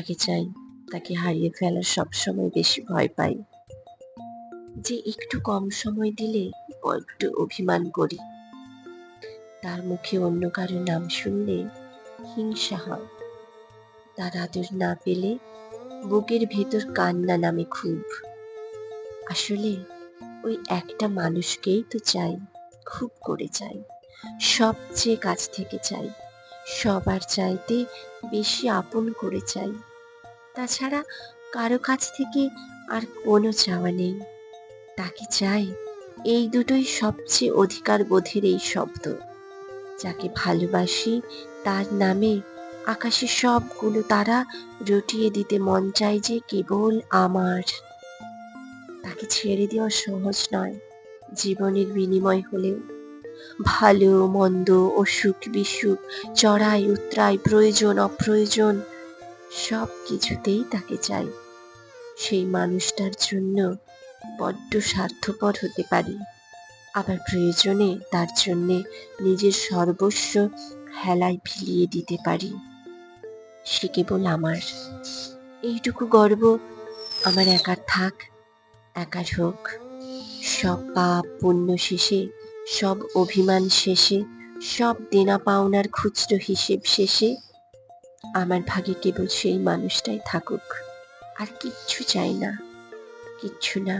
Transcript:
তাকে চাই, তাকে হারিয়ে ফেলার সবসময় বেশি ভয় পাই। যে একটু কম সময় দিলে বড্ড অভিমান করি, তার মুখে অন্য কারো নাম শুনলে হিংসা হয়, তার আদর না পেলে বুকের ভেতর কান্না নামে খুব। আসলে ওই একটা মানুষকেই তো চাই, খুব করে চাই, সবচেয়ে কাছ থেকে চাই, সবার চাইতে বেশি আপন করে চাই। তাছাড়া কারো কাছ থেকে আর কোনো চাওয়া নেই। তাকে চাই, এই দুটোই সবচেয়ে অধিকার বোধের এই শব্দ। যাকে ভালোবাসি তার নামে আকাশে সবগুলো তারা রটিয়ে দিতে মন চাই যে কেবল আমার। তাকে ছেড়ে দেওয়া সহজ নয় জীবনের বিনিময় হলেও। ভালো মন্দ, অসুখ বিসুখ, চড়াই উতরাই, প্রয়োজন অপ্রয়োজন, সব কিছুতেই তাকে চাই। সেই মানুষটার জন্য বড্ড স্বার্থপর হতে পারি, আবার প্রয়োজনে তার জন্যে নিজের সর্বস্ব হেলায় ফেলিয়ে দিতে পারি। সে কেবল আমার। এইটুকু গর্ব আমার একার থাক, একার হোক। সব পাপ পুণ্য শেষে, সব অভিমান শেষে, সব দেনা পাওনার খুচরো হিসেব শেষে আমার ভাগে কেবল সেই মানুষটাই থাকুক। আর কিচ্ছু চাই না, কিচ্ছু না।